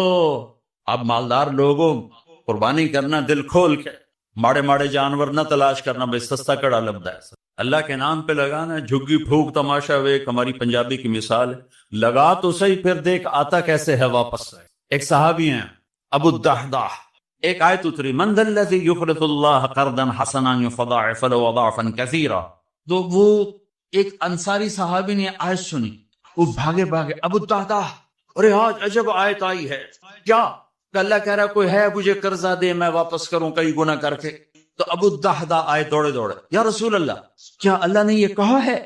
اب مالدار لوگوں قربانی کرنا دل کھول کے، ماڑے ماڑے جانور نہ تلاش کرنا، بے سستا کڑا لبدا ہے، اللہ کے نام پہ لگانا، جھگی پھونک تماشا ایک ہماری پنجابی کی مثال ہے، لگا تو صحیح پھر دیکھ آتا کیسے ہے واپس۔ ایک صحابی ہیں ابو الدحداح، ایک آیت اتری من ذا الذی یقرض اللہ قرضا حسنا یضاعف له اضعافا کثیرا، تو وہ ایک انصاری صحابی نے آیت سنی، وہ بھاگے ابو الدحداح ارے آج عجب آیت آئی ہے، کیا کہ اللہ کہہ رہا کوئی ہے مجھے قرضہ دے میں واپس کروں کئی گنا کر کے. تو ابو الدحداء آئے دوڑے دوڑے, یا رسول اللہ کیا اللہ نے یہ کہا ہے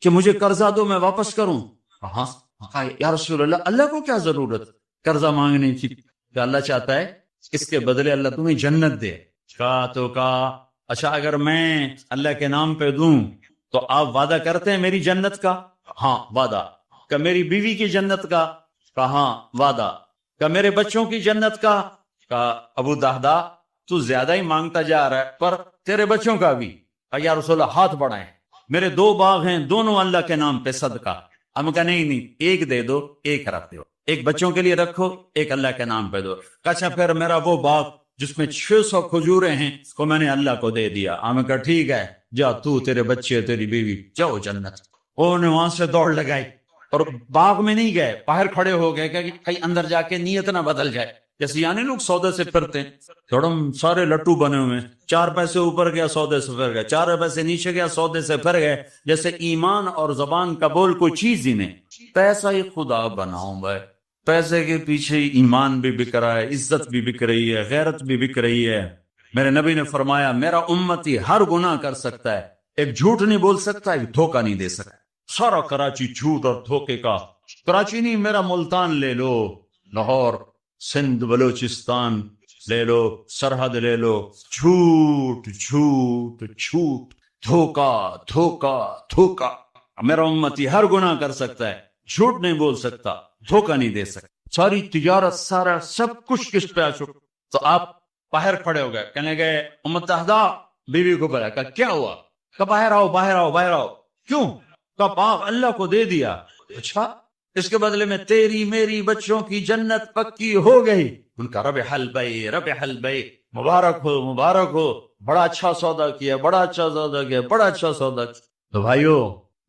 کہ مجھے قرضہ دو میں واپس کروں؟ ہاں. یا رسول اللہ اللہ کو کیا ضرورت قرضہ مانگنے کی, کہ اللہ چاہتا ہے اس کے بدلے اللہ تمہیں جنت دے. کہا اچھا اگر میں اللہ کے نام پہ دوں تو آپ وعدہ کرتے ہیں میری جنت کا؟ ہاں وعدہ. کہ میری بیوی کی جنت کا؟ ہاں وعدہ. کہ میرے بچوں کی جنت کا؟ کہا ابو الدحداء تو زیادہ ہی مانگتا جا رہا ہے, پر تیرے بچوں کا بھی. یا رسول اللہ ہاتھ بڑھائیں, میرے 2 باغ ہیں دونوں اللہ کے نام پہ صدقہ. ہم کہا نہیں ایک دے دو, ایک رکھ دو, ایک بچوں کے لیے رکھو, ایک اللہ کے نام پہ دو. اچھا پھر میرا وہ باغ جس میں 600 کھجوریں ہیں کو میں نے اللہ کو دے دیا. ہم کہا ٹھیک ہے جا تو تیرے بچے تیری بیوی جاؤ جنت. انہوں نے وہاں سے دوڑ لگائی اور باغ میں نہیں گئے, باہر کھڑے ہو گئے کہ کہیں اندر جا کے نیت نہ بدل جائے. جیسے یعنی لوگ سودے سے پھرتے ہیں, تھوڑا سارے لٹو بنے ہوئے, 4 پیسے اوپر گیا سودے سے پھر گئے, 4 پیسے نیچے گیا سودے سے پھر گئے. جیسے ایمان اور زبان کا بول کوئی چیز ہی نہیں. پیسہ ہی خدا بناؤں بھائی, پیسے کے پیچھے ایمان بھی بک رہا ہے, عزت بھی بک رہی ہے, غیرت بھی بک رہی ہے. میرے نبی نے فرمایا میرا امتی ہر گناہ کر سکتا ہے, ایک جھوٹ نہیں بول سکتا, ایک دھوکہ نہیں دے سکتا. سارا کراچی جھوٹ اور دھوکے کا. کراچی نہیں, میرا ملتان لے لو, لاہور, سندھ, بلوچستان لے لو, سرحد لے لو, جھوٹ جھوٹ جھوٹ, دھوکا دھوکا دھوکا. میرا امتی ہر گناہ کر سکتا ہے, جھوٹ نہیں بول سکتا, دھوکا نہیں دے سکتا. ساری تجارت سارا سب کچھ کس پہ آ چکا. تو آپ باہر کھڑے ہو گئے, کہنے گئے متحدہ بیوی کو بلا, کہ کیا ہوا؟ کہ باہر آؤ باہر آؤ باہر آؤ. کیوں؟ کہ باغ اللہ کو دے دیا. اچھا اس کے بدلے میں تیری میری بچوں کی جنت پکی ہو گئی. ان کا رب حل بھائی, رب حل بھائی, مبارک ہو مبارک ہو, بڑا اچھا سودا کیا, بڑا اچھا سودا کیا, بڑا اچھا سودا کیا. تو بھائیو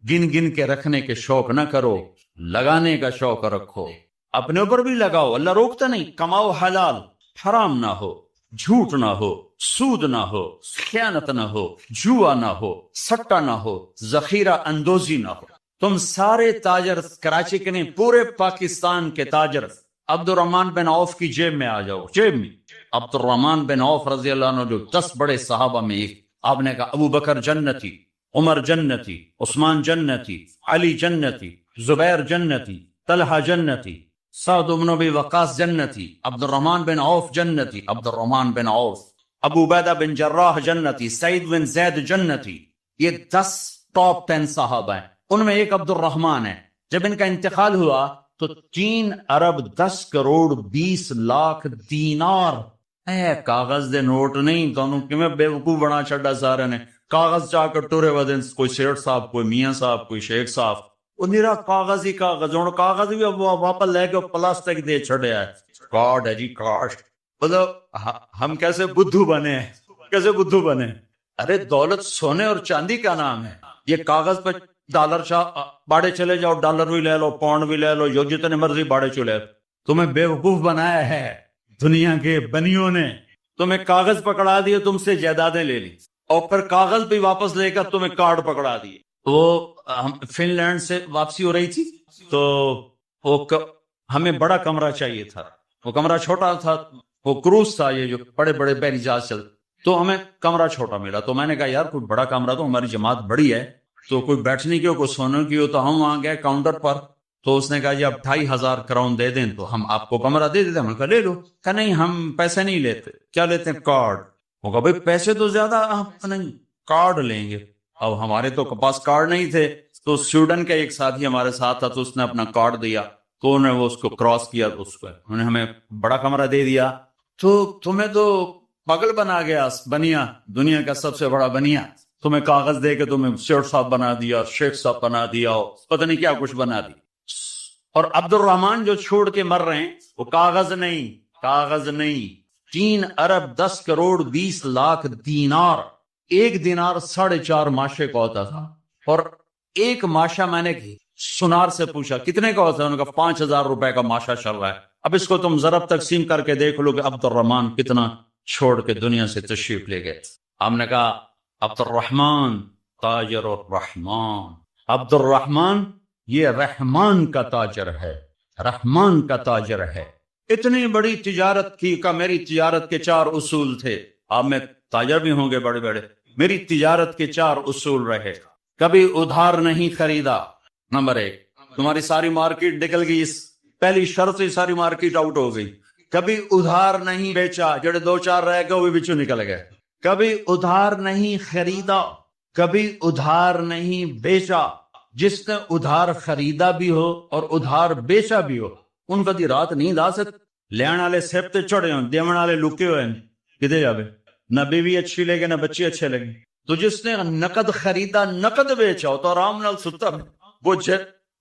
گن گن کے رکھنے کے شوق نہ کرو, لگانے کا شوق رکھو. اپنے اوپر بھی لگاؤ, اللہ روکتا نہیں. کماؤ حلال, حرام نہ ہو, جھوٹ نہ ہو, سود نہ ہو, خیانت نہ ہو, جوا نہ ہو, سٹا نہ ہو, ذخیرہ اندوزی نہ ہو. تم سارے تاجر کراچی کے نہیں پورے پاکستان کے تاجر عبد الرحمن بن عوف کی جیب میں آ جاؤ. جیب میں عبد الرحمن بن عوف رضی اللہ عنہ جو 10 بڑے صحابہ میں ایک. آپ نے کہا ابو بکر جنتی, عمر جنتی, عثمان جنتی, علی جنتی, زبیر جنتی, طلحہ جنتی, سعد بن ابی وقاص جنتی, عبد الرحمن بن عوف جنتی, عبد الرحمن بن عوف, ابو عبیدہ بن جراح جنتی, سعید بن زید جنتی. یہ 10 ٹاپ 10 صحابہ ہیں, ان میں ایک عبد الرحمن ہے. جب ان کا انتقال ہوا تو 3 ارب 10 کروڑ 20 لاکھ دینار, کاغذ دے نوٹ نہیں, تو کیویں بے وقوف بنا چھڈا سارے نے. کاغذ چاہ کے ٹورے ودن, کوئی سیٹ صاحب, کوئی میاں صاحب, کوئی شیخ صاحب, وہ نیرا کاغذ ہی کاغذ. ہوں کاغذ بھی واپس لے کے پلاسٹک دے چھڑیا ہے. کارڈ ہے جی کارڈ. مطلب ہم کیسے بدھو بنے, کیسے بدھو بنے. ارے دولت سونے اور چاندی کا نام ہے. یہ کاغذ پہ ڈالر شاہ باڑے چلے جاؤ, ڈالر بھی لے لو, پاؤنڈ بھی لے لو, جو جتنے مرضی باڑے چلے. تمہیں بے وقوف بنایا ہے دنیا کے بنیوں نے. تمہیں کاغذ پکڑا دیے, تم سے جائیدادیں لے لی, اور پھر کاغذ بھی واپس لے کر تمہیں کارڈ پکڑا دیے. وہ فن لینڈ سے واپسی ہو رہی تھی تو وہ ہمیں بڑا کمرہ چاہیے تھا. وہ کمرہ چھوٹا تھا, وہ کروز تھا, یہ جو بڑے بڑے بحری جہاز چلتے, تو ہمیں کمرہ چھوٹا ملا. تو میں نے کہا یار کوئی بڑا کمرہ, تو ہماری جماعت بڑی ہے, تو کوئی بیٹھنے کی ہو, کوئی سونے کی ہو. تو ہم وہاں گئے کاؤنٹر پر, تو اس نے کہا جی اب 2500 کراؤن دے دیں تو ہم آپ کو کمرہ دے دیتے. ہم نے کہا لے لو. کہا نہیں ہم پیسے نہیں لیتے. کیا لیتے ہیں؟ کارڈ. وہ کہا بھائی پیسے تو زیادہ نہیں, کارڈ لیں گے. اب ہمارے تو پاس کارڈ نہیں تھے, تو سویڈن کا ایک ساتھی ہمارے ساتھ تھا, تو اس نے اپنا کارڈ دیا, تو انہوں نے وہ اس کو کراس کیا, تو اس کو انہوں نے ہمیں بڑا کمرہ دے دیا. تو تمہیں تو پاگل بنا گیا بنیا, دنیا کا سب سے بڑا بنیا. تمہیں کاغذ دے کے تمہیں شیخ صاحب بنا دیا, شیخ صاحب بنا دیا, پتہ نہیں کیا کچھ بنا دیا. اور عبد الرحمن جو چھوڑ کے مر رہے ہیں وہ کاغذ نہیں, کاغذ نہیں, 3 ارب 10 کروڑ 20 لاکھ دینار. ایک دینار 4.5 ماشے کا ہوتا تھا. اور ایک ماشا میں نے سنار سے پوچھا کتنے کا ہوتا ہے, انہوں نے کہا 5000 روپے کا ماشا چل رہا ہے. اب اس کو تم ضرب تقسیم کر کے دیکھ لو کہ عبد الرحمن کتنا چھوڑ کے دنیا سے تشریف لے گئے. ہم نے کہا عبد الرحمن تاجر الرحمن. عبد الرحمن یہ رحمان کا تاجر ہے, رحمان کا تاجر ہے. اتنی بڑی تجارت کی کہ میری تجارت کے 4 اصول تھے. آپ میں تاجر بھی ہوں گے بڑے بڑے. میری تجارت کے 4 اصول رہے. کبھی ادھار نہیں خریدا. نمبر 1. تمہاری ساری مارکیٹ نکل گئی، اس پہلی شرط ہی ساری مارکیٹ آؤٹ ہو گئی. کبھی ادھار نہیں بیچا، جڑے 2-4 رہ گئے وہ بھی نکل گئے. کبھی ادھار نہیں خریدا، کبھی ادھار نہیں بیچا. جس نے ادھار خریدا بھی ہو اور ادھار بیچا بھی ہو، ان کدی رات نہیں لا سکتے. لین والے سیب تے چڑھے ہوں، دیون والے لکے ہوئے ہیں. کدے جاوے؟ نہ بیوی اچھی لگے نہ بچے اچھے لگے. تو جس نے نقد خریدا نقد بیچا تو آرام نال ستا بوجھے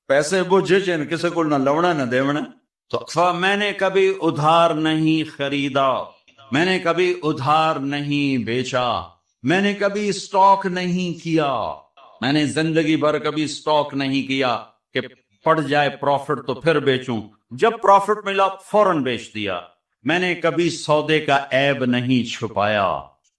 پیسے بوجھے چین کسے کو نہ لونا نہ دیونا. تو میں نے کبھی ادھار نہیں خریدا، میں نے کبھی ادھار نہیں بیچا، میں نے کبھی سٹاک نہیں کیا. میں نے زندگی بھر کبھی سٹاک نہیں کیا کہ پڑ جائے پروفٹ تو پھر بیچوں، جب پروفٹ ملا فوراً بیچ دیا. میں نے کبھی سودے کا عیب نہیں چھپایا،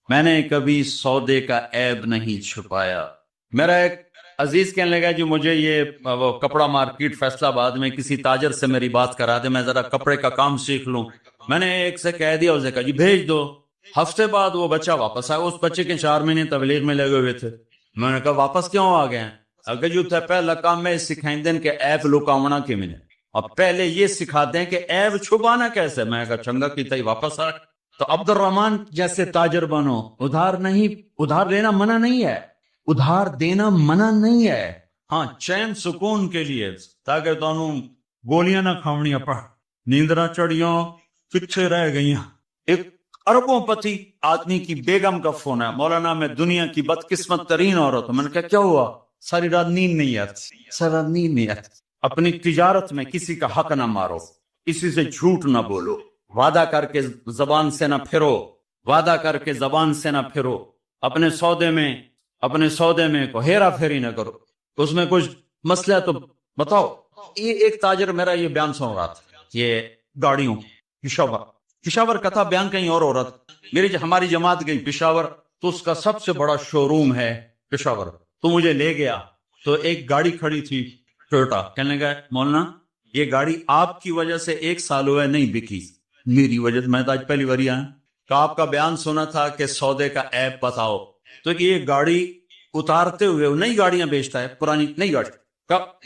میں نے کبھی سودے کا عیب نہیں چھپایا. میرا ایک عزیز کہنے لگا جی مجھے یہ وہ کپڑا مارکیٹ فیصل آباد میں کسی تاجر سے میری بات کرا دے، میں ذرا کپڑے کا کام سیکھ لوں. میں نے ایک سے کہہ دیا، اسے کہا جی بھیج دو. ہفتے بعد وہ بچہ واپس آیا. اس بچے کے 4 مہینے تبلیغ میں لگے ہوئے تھے. میں نے کہا واپس کیوں آ گئے ہیں؟ اگر جو تھا پہلا کام میں سکھائیں دیں کہ عیب لکاونا کی میں اب پہلے یہ سکھاتے ہیں کہ عیب چھپانا کیسے. میں کہا چنگا کی تھی واپس آ. تو عبد الرحمان جیسے تاجر بنو. ادھار نہیں، ادھار لینا منع نہیں ہے، ادھار دینا منع نہیں ہے. ہاں چین سکون کے لیے، تاکہ تانوں گولیاں نہ کھاونیاں پڑ، نیندرا چڑیاں پیچھے رہ گئیاں. ایک اربوں پتی آدمی کی بیگم کا فون ہے، مولانا میں دنیا کی بدقسمت ترین عورت ہوں. میں نے کہا کیا ہوا؟ ساری رات نیند نہیں آتی، ساری رات نیند نہیں آتی. اپنی تجارت میں کسی کا حق نہ مارو، کسی سے جھوٹ نہ بولو، وعدہ کر کے زبان سے نہ پھرو، وعدہ کر کے زبان سے نہ پھرو. اپنے سودے میں کو ہیرا پھیری نہ کرو. اس میں کچھ مسئلہ تو بتاؤ. یہ ایک تاجر میرا یہ بیان سن رہا تھا، یہ گاڑیوں پشاور کا تھا بیان. کہیں اور عورت ہماری جماعت گئی پشاور، تو اس کا سب سے بڑا شو روم ہے پشاور. تو مجھے لے گیا تو ایک گاڑی کھڑی تھی ٹویوٹا. کہنے لگا مولانا یہ گاڑی آپ کی وجہ سے 1 سال ہوا ہے نہیں بکی، میری وجہ سے. میں تو آج پہلی بار آیا کہ آپ کا بیان سنا تھا کہ سودے کا عیب بتاؤ. تو یہ گاڑی اتارتے ہوئے نئی گاڑیاں بیچتا ہے، پرانی نئی گاڑی.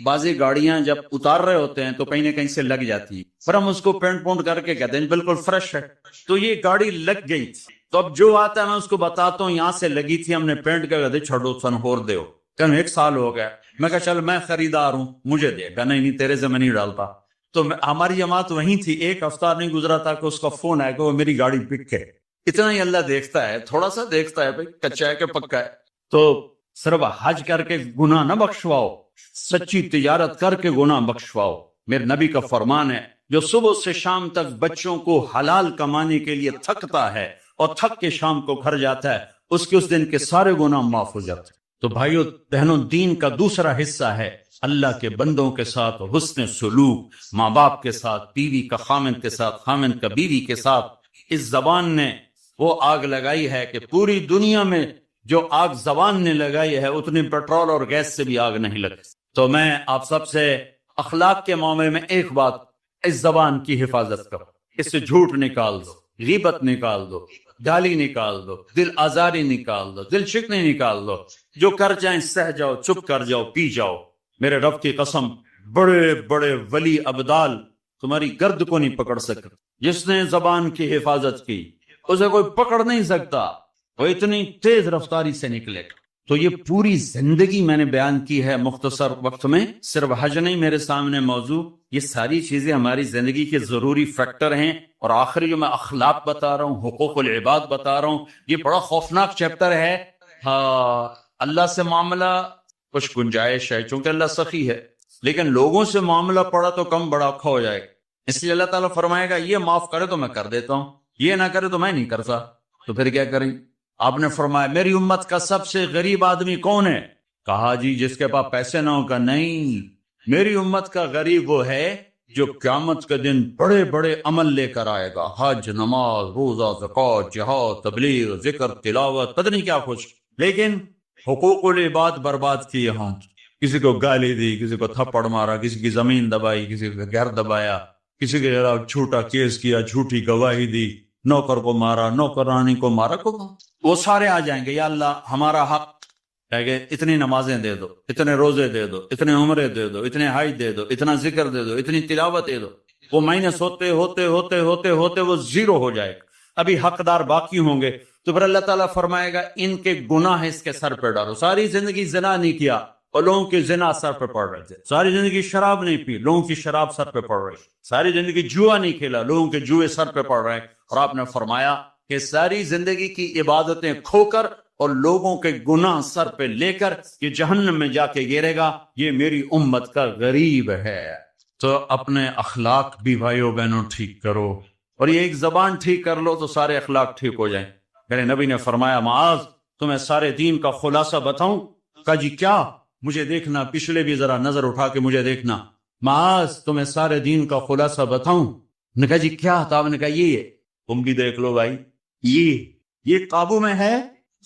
بعضی گاڑیاں جب اتار رہے ہوتے ہیں تو کہیں نہ کہیں سے لگ جاتی ہے، پر ہم اس کو پینٹ پونٹ کر کے کہتے ہیں بالکل فریش ہے. تو یہ گاڑی لگ گئی تھی. تو اب جو آتا ہے میں اس کو بتاتا ہوں یہاں سے لگی تھی، ہم نے پینٹ کر دے چھوڑو سن ہور دیو. کہ 1 سال ہو گیا. میں کہا چل میں خریدار ہوں مجھے دے گا. نہیں تیرے سے میں نہیں ڈالتا. تو ہماری جماعت وہیں تھی. 1 ہفتہ نہیں گزرا تھا کہ اس کا فون آیا کہ وہ میری گاڑی بک ہے. اتنا ہی اللہ دیکھتا ہے، تھوڑا سا دیکھتا ہے بھائی کچا ہے کہ پکا ہے. تو صرف حج کر کے گناہ نہ بخشواؤ، سچی تجارت کر کے گناہ بخشواؤ. میرے نبی کا فرمان ہے جو صبح سے شام تک بچوں کو حلال کمانے کے لیے تھکتا ہے اور تھک کے شام کو گھر جاتا ہے، اس کے اس دن کے سارے گناہ معاف ہو جاتے ہیں. تو بھائیو بہنوں، دین کا دوسرا حصہ ہے اللہ کے بندوں کے ساتھ حسن سلوک، ماں باپ کے ساتھ، بیوی کا خامند کے ساتھ، خامند کا بیوی کے ساتھ. اس زبان نے وہ آگ لگائی ہے کہ پوری دنیا میں جو آگ زبان نے لگائی ہے اتنی پیٹرول اور گیس سے بھی آگ نہیں لگتی. تو میں آپ سب سے اخلاق کے معاملے میں ایک بات، اس زبان کی حفاظت کرو. اس سے جھوٹ نکال دو، غیبت نکال دو، گالی نکال دو، دل آزاری نکال دو، دل شکنی نکال دو. جو کر جائیں سہ جاؤ، چپ کر جاؤ، پی جاؤ. میرے رب کی قسم بڑے بڑے ولی ابدال تمہاری گرد کو نہیں پکڑ سکتے. جس نے زبان کی حفاظت کی اسے کوئی پکڑ نہیں سکتا، وہ اتنی تیز رفتاری سے نکلے. تو یہ پوری زندگی میں نے بیان کی ہے مختصر وقت میں. صرف حج نہیں میرے سامنے موضوع، یہ ساری چیزیں ہماری زندگی کے ضروری فیکٹر ہیں. اور آخری جو میں اخلاق بتا رہا ہوں، حقوق العباد بتا رہا ہوں، یہ بڑا خوفناک چیپٹر ہے. ہاں اللہ سے معاملہ کچھ گنجائش ہے چونکہ اللہ سخی ہے، لیکن لوگوں سے معاملہ پڑا تو کم بڑا اکھا ہو جائے گا. اس لیے اللہ تعالیٰ فرمائے گا یہ معاف کرے تو میں کر دیتا ہوں، یہ نہ کرے تو میں نہیں کرتا. تو پھر کیا کریں؟ آپ نے فرمایا میری امت کا سب سے غریب آدمی کون ہے؟ کہا جی جس کے پاس پیسے نہ ہو. کا نہیں، میری امت کا غریب وہ ہے جو قیامت کے دن بڑے بڑے عمل لے کر آئے گا، حج، نماز، روزہ، زکوٰۃ، جہاد، تبلیغ، ذکر، تلاوت، پتہ نہیں کیا کچھ، لیکن حقوق العباد برباد کیے. ہاں کسی کو گالی دی، کسی کو تھپڑ مارا، کسی کی زمین دبائی، کسی کو گھر دبایا، کسی کے خلاف جھوٹا کیس کیا، جھوٹی گواہی دی، نوکر کو مارا، نوکرانی کو مارا، وہ سارے آ جائیں گے، یا اللہ ہمارا حق ہے کہ اتنی نمازیں دے دو، اتنے روزے دے دو، اتنے عمرے دے دو، اتنے حج دے دو، اتنا ذکر دے دو، اتنی تلاوت دے دو. وہ مائنس ہوتے ہوتے ہوتے ہوتے ہوتے وہ زیرو ہو جائے گا. ابھی حقدار باقی ہوں گے تو پھر اللہ تعالیٰ فرمائے گا ان کے گناہ اس کے سر پہ ڈالو. ساری زندگی زنا نہیں کیا اور لوگوں کی زنا سر پہ پڑ رہے تھے. ساری زندگی شراب نہیں پی، لوگوں کی شراب سر پہ پڑ رہی. ساری زندگی جوا نہیں کھیلا، لوگوں کے جوئے سر پہ پڑ رہے ہیں. اور آپ نے فرمایا کہ ساری زندگی کی عبادتیں کھو کر اور لوگوں کے گناہ سر پہ لے کر یہ جہنم میں جا کے گرے گا، یہ میری امت کا غریب ہے. تو اپنے اخلاق بھی بھائیو بہنوں ٹھیک کرو، اور یہ ایک زبان ٹھیک کر لو تو سارے اخلاق ٹھیک ہو جائیں. میرے نبی نے فرمایا معاذ تمہیں سارے دین کا خلاصہ بتاؤں؟ کہا جی کیا؟ مجھے دیکھنا، پچھلے بھی ذرا نظر اٹھا کے مجھے دیکھنا. معاذ تمہیں سارے دین کا خلاصہ بتاؤں؟ نے کہا جی کیا؟ تو آپ نے کہا یہ ہے. تم بھی دیکھ لو بھائی، یہ قابو میں ہے،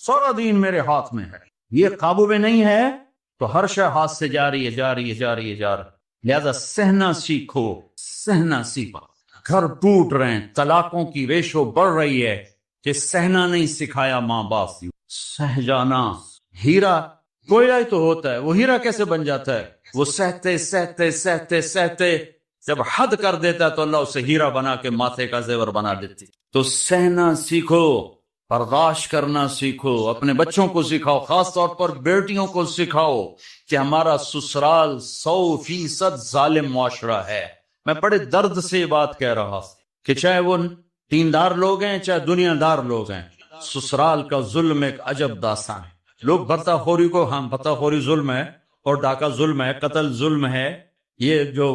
سارا دین میرے ہاتھ میں ہے. یہ قابو میں نہیں ہے تو ہر شے ہاتھ سے جا رہی ہے جا رہی ہے جا رہی ہے جا رہی ہے. لہذا سہنا سیکھو، سہنا سیکھو. گھر ٹوٹ رہے ہیں، طلاقوں کی ریشو بڑھ رہی ہے کہ سہنا نہیں سکھایا ماں باپ. سہ جانا. ہیرا کوئلہ ہی تو ہوتا ہے، وہ ہیرا کیسے بن جاتا ہے؟ وہ سہتے سہتے سہتے سہتے جب حد کر دیتا ہے تو اللہ اسے ہیرا بنا کے ماتھے کا زیور بنا دیتی. تو سہنا سیکھو، برداشت کرنا سیکھو. اپنے بچوں کو سکھاؤ، خاص طور پر بیٹیوں کو سکھاؤ کہ ہمارا سسرال 100% ظالم معاشرہ ہے. میں بڑے درد سے یہ بات کہہ رہا کہ چاہے وہ دیندار لوگ ہیں چاہے دنیا دار لوگ ہیں، سسرال کا ظلم ایک عجب داستان ہے. لوگ بھرتا خوری کو بھرتا خوری ظلم ہے، اور ڈاکہ ظلم ہے، قتل ظلم ہے، یہ جو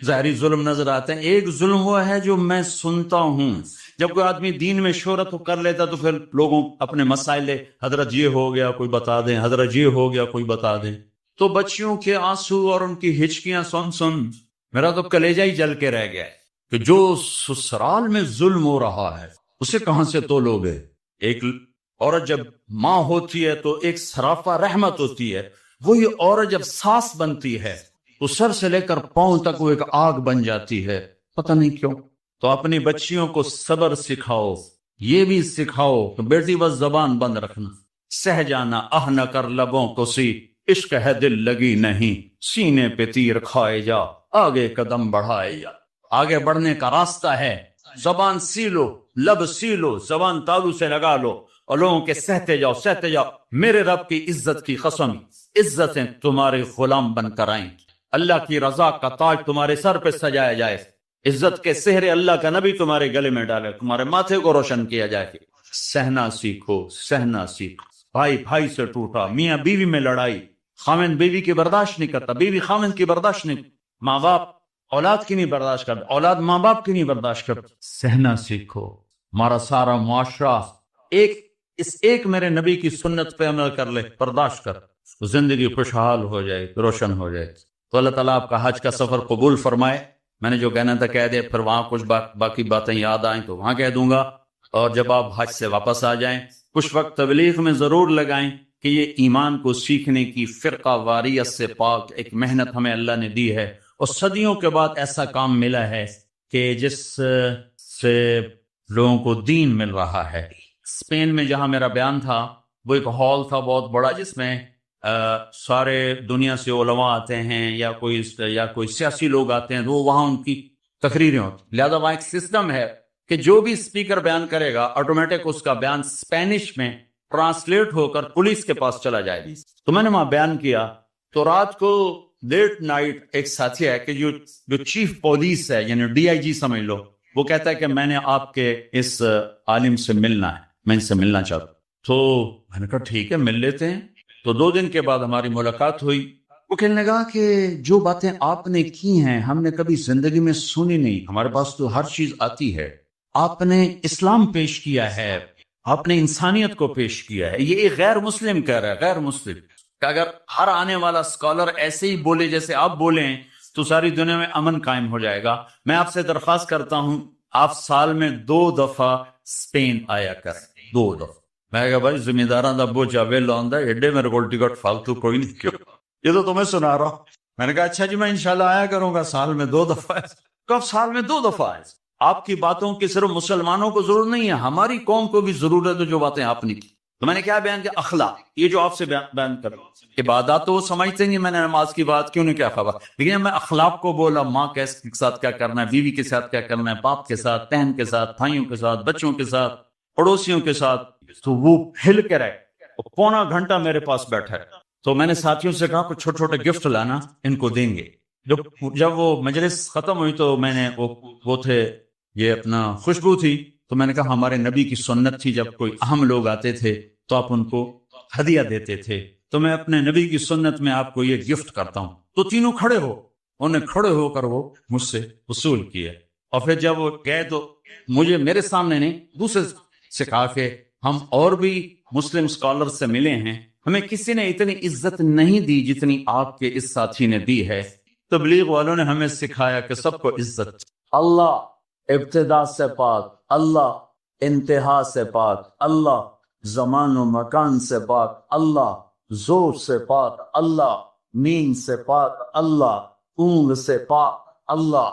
ظاہری ظلم نظر آتے ہیں. ایک ظلم وہ ہے جو میں سنتا ہوں، جب کوئی آدمی دین میں شہرت کر لیتا تو پھر لوگوں اپنے مسائل، حضرت یہ ہو گیا کوئی بتا دیں، حضرت یہ ہو گیا کوئی بتا دیں. تو بچیوں کے آنسو اور ان کی ہچکیاں سن میرا تو کلیجہ ہی جل کے رہ گیا کہ جو سسرال میں ظلم ہو رہا ہے اسے کہاں سے تولو گے. ایک عورت جب ماں ہوتی ہے تو ایک سراپا رحمت ہوتی ہے، وہی عورت جب ساس بنتی ہے تو سر سے لے کر پاؤں تک وہ ایک آگ بن جاتی ہے، پتہ نہیں کیوں. تو اپنی بچیوں کو صبر سکھاؤ، یہ بھی سکھاؤ کہ بیٹی بس زبان بند رکھنا، سہ جانا، آہ نہ کر لبوں کو سی، عشق ہے دل لگی نہیں، سینے پہ تیر کھائے جا، آگے قدم بڑھائے جا. آگے بڑھنے کا راستہ ہے، زبان سی لو، لب سی لو، زبان تالو سے لگا لو اور لوگوں کے سہتے جاؤ سہتے جاؤ. میرے رب کی عزت کی قسم، عزتیں تمہارے غلام بن کر آئیں، اللہ کی رضا کا تاج تمہارے سر پہ سجایا جائے، عزت کے سہرے اللہ کا نبی تمہارے گلے میں ڈالے، تمہارے ماتھے کو روشن کیا جائے. سہنا سیکھو، سہنا سیکھو. بھائی بھائی سے ٹوٹا، میاں بیوی میں لڑائی، خامن بیوی کی برداشت نہیں کرتا، بیوی خامن کی برداشت نہیں، ماں باپ اولاد کی نہیں برداشت کرتا، اولاد ماں باپ کی نہیں برداشت کرتا. سہنا سیکھو. ہمارا سارا معاشرہ ایک میرے نبی کی سنت پہ عمل کر لے، برداشت کر، زندگی خوشحال ہو جائے، روشن ہو جائے. تو اللہ تعالیٰ آپ کا حج کا سفر قبول فرمائے. میں نے جو کہنا تھا کہہ دے، پھر وہاں کچھ باقی باتیں یاد آئیں تو وہاں کہہ دوں گا. اور جب آپ حج سے واپس آ جائیں کچھ وقت تبلیغ میں ضرور لگائیں کہ یہ ایمان کو سیکھنے کی فرقہ واریت سے پاک ایک محنت ہمیں اللہ نے دی ہے، اور صدیوں کے بعد ایسا کام ملا ہے کہ جس سے لوگوں کو دین مل رہا ہے. اسپین میں جہاں میرا بیان تھا وہ ایک ہال تھا بہت بڑا، جس میں سارے دنیا سے علماء آتے ہیں یا کوئی سیاسی لوگ آتے ہیں، تو وہاں ان کی تقریریں ہوتی. لہذا وہاں ایک سسٹم ہے کہ جو بھی اسپیکر بیان کرے گا آٹومیٹک اس کا بیان اسپینش میں ٹرانسلیٹ ہو کر پولیس کے پاس چلا جائے گا. تو میں نے وہاں بیان کیا تو رات کو لیٹ نائٹ ایک ساتھی ہے کہ جو چیف پولیس ہے، یعنی ڈی آئی جی سمجھ لو، وہ کہتا ہے کہ میں نے آپ کے اس عالم سے ملنا ہے، میں ان سے ملنا چاہتا ہوں. تو میں نے کہا ٹھیک ہے مل لیتے ہیں. تو 2 دن کے بعد ہماری ملاقات ہوئی. وہ کہنے لگا کہ جو باتیں آپ نے کی ہیں ہم نے کبھی زندگی میں سنی نہیں، ہمارے پاس تو ہر چیز آتی ہے. آپ نے اسلام پیش کیا ہے، آپ نے انسانیت کو پیش کیا ہے. یہ ایک غیر مسلم کہہ رہا ہے، غیر مسلم، کہ اگر ہر آنے والا اسکالر ایسے ہی بولے جیسے آپ بولیں تو ساری دنیا میں امن قائم ہو جائے گا. میں آپ سے درخواست کرتا ہوں آپ سال میں 2 دفعہ اسپین آیا کریں، 2 دفعہ. میں کہا بھائی ذمہ داراں دا بوجھ آوے لوندا ایڈے میرے کو ٹکٹ فالتو کوئی نہیں، کیوں یہ تو تمہیں سنا رہا ہوں. میں نے کہا اچھا جی میں انشاءاللہ آیا کروں گا سال میں 2 دفعہ. کب سال میں 2 دفعہ ہے. آپ کی باتوں کی صرف مسلمانوں کو ضرورت نہیں ہے، ہماری قوم کو بھی ضرورت ہے جو باتیں آپ نے کی. تو میں نے کیا بیان کیا؟ اخلاق. یہ جو آپ سے بیان کر رہا ہوں، عبادات تو وہ سمجھتے نہیں، میں نے نماز کی بات کیوں نہیں کیا خبر، لیکن میں اخلاق کو بولا، ماں کے ساتھ کیا کرنا ہے، بیوی کے ساتھ کیا کرنا ہے، باپ کے ساتھ، بہن کے ساتھ، بھائیوں کے ساتھ، بچوں کے ساتھ، پڑوسیوں کے ساتھ، تو وہ ہل کے رہے. پونا گھنٹہ میرے پاس بیٹھا ہے. تو میں نے ساتھیوں سے کہا کچھ چھوٹے چھوٹے گفٹ لانا، ان کو دیں گے. جب وہ مجلس ختم ہوئی تو میں نے وہ تھے، یہ اپنا خوشبو تھی، تو میں نے کہا ہمارے نبی کی سنت تھی جب کوئی اہم لوگ آتے تھے تو آپ ان کو ہدیہ دیتے تھے، تو میں اپنے نبی کی سنت میں آپ کو یہ گفٹ کرتا ہوں. تو تینوں کھڑے ہو، انہیں کھڑے ہو کر وہ مجھ سے وصول کیا. اور پھر جب وہ گئے تو مجھے میرے سامنے نہیں، دوسرے سے کہا کہ ہم اور بھی مسلم اسکالر سے ملے ہیں، ہمیں کسی نے اتنی عزت نہیں دی جتنی آپ کے اس ساتھی نے دی ہے. تبلیغ والوں نے ہمیں سکھایا کہ سب کو عزت. اللہ ابتدا سے پاک، اللہ انتہا سے پاک، اللہ زمان و مکان سے پاک، اللہ زور سے پاک، اللہ نیند سے پاک، اللہ اونگ سے پاک، اللہ